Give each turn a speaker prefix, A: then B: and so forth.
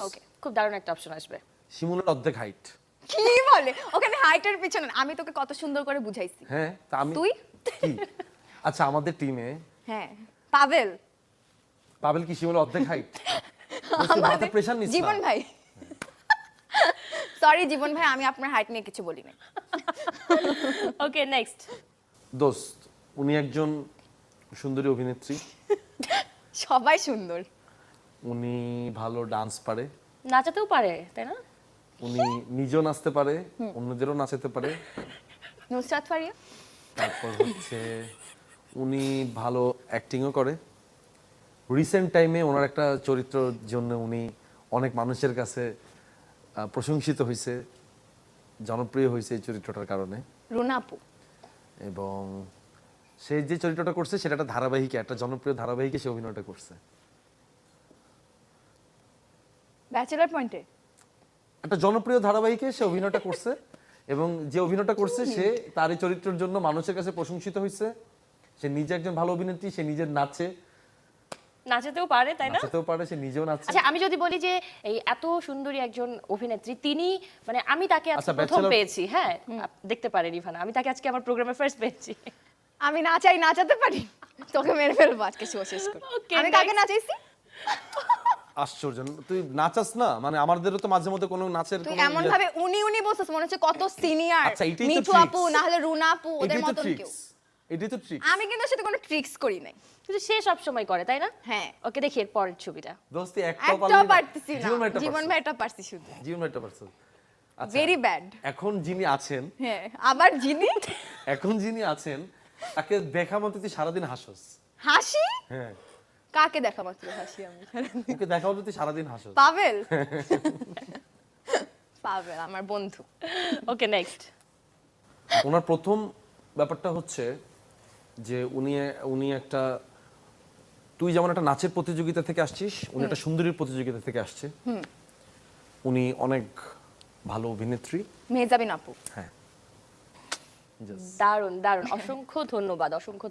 A: ওকে, খুব দারুণ একটা অপশন আসবে।
B: শিমুলের অর্ধেক হাইট।
C: কি বলে? ওখানে হাইটের পিছনে না, আমি তোকে কত সুন্দর করে বুঝাইছি।
B: হ্যাঁ, তা আমি
C: তুই?
B: কি? আচ্ছা, আমাদের টিমে
C: হ্যাঁ, পাভেল।
B: পাবেল কি শিমুলের অর্ধেক হাইট? মাথা প্রেশার নিস না।
C: জীবন ভাই। সরি জীবন ভাই, আমি আপনার হাইট নিয়ে কিছু বলি নাই।
A: ওকে, নেক্সট।
B: দোস্ত, উনি একজন সুন্দরী অভিনেত্রী।
C: সবাই সুন্দর।
B: উনি ভালো ডান্স পারে।
A: নাচাতেও পারে, তাই না?
B: উনি নিজেও নাচতে পারে, অন্যদেরও নাচাতে পারে।
C: নুসরাত ফারিয়া।
B: তারপর হচ্ছে উনি ভালো অ্যাক্টিংও করে। রিসেন্ট টাইমে ওনার একটা চরিত্রের জন্য উনি অনেক মানুষের কাছে প্রশংসিত হয়েছে, জনপ্রিয় হয়েছে এই চরিত্রটার কারণে।
C: রুনাপু।
B: এবং সে যে চরিত্রটা করছে সেটা একটা ধারাবাহিকে, একটা জনপ্রিয় ধারাবাহিকে সে অভিনয়টা করছে।
C: ব্যাচেলার পয়েন্টে।
B: একটা জনপ্রিয় ধারাবাহিকে সে অভিনয়টা করছে এবং যে অভিনয়টা করছে সে তার এই চরিত্রের জন্য মানুষের কাছে প্রশংসিত হয়েছে। সে নিজে একজন ভালো অভিনেত্রী, সে নিজের
A: নাচাতেও পারে, তাই না?
B: নাচতেও পারে, সে নিজেও নাচে।
A: আচ্ছা, আমি যদি বলি যে এই এত সুন্দরী একজন অভিনেত্রী, তিনি মানে আমি তাকে আজকে
B: আচ্ছা,
A: প্রথম
B: Bachelor-
A: পেয়েছি। হ্যাঁ, দেখতে পারেন ইভানা, আমি তাকে আজকে আমার প্রোগ্রামে ফার্স্ট পেয়েছি।
C: আমি নাচাই, নাচাতে পারি। তোকে মেরে ফেলবো আজকে শো শেষ করে।
A: Okay,
C: আমি কাকে
A: next.
C: নাচাইছি?
B: আশ্চর্য, তুই নাচাস না? মানে আমাদেরও তো মাঝে মধ্যে কোনো নাচের
C: তুই
B: কোনো
C: এমন ভাবে উনি বলছিস মনে হচ্ছে কত সিনিয়র।
B: আচ্ছা, এটাই তো
C: মিঠু
B: tricks।
C: আপু না হলে রুনা আপু, ওদের
B: এটাই তো
C: মতন কেউ।
B: ট্রিক্স, এটাই তো ট্রিক্স।
C: আমি কিন্তু ওর সাথে কোনো ট্রিক্স করি নাই।
A: কিন্তু সে সব সময় করে, তাই না?
C: হ্যাঁ।
A: ওকে, দেখি এর পরের ছবিটা।
B: দোস্তি একটাও
C: একটাও
B: পারলি না।
C: পারতেছি না। জীবন ভাই এটা পারছি শুধু।
B: জীবন ভাইটা পারছে। আচ্ছা,
C: ভেরি ব্যাড।
B: এখন যিনি আছেন,
C: হ্যাঁ, আবার যিনি
B: এখন যিনি আছেন তাকে দেখা মাত্র তুই সারাদিন হাসোস।
C: হাসি,
B: হ্যাঁ,
C: কাকে দেখা মাত্র হাসি আমি?
B: ওকে দেখা মাত্র তুই সারাদিন হাসোস।
C: পাভেল। পাভেল আমার বন্ধু।
A: ওকে, নেক্সট।
B: ওনার প্রথম ব্যাপারটা হচ্ছে যে উনি একটা, তুই যেমন একটা নাচের প্রতিযোগিতা থেকে আসছিস, উনি একটা সুন্দরীর প্রতিযোগিতা থেকে আসছে। উনি অনেক ভালো অভিনেত্রী।
C: মেহজাবিন আপু।
B: হ্যাঁ, Just
A: দারুণ দারুণ, অসংখ্য ধন্যবাদ, অসংখ্য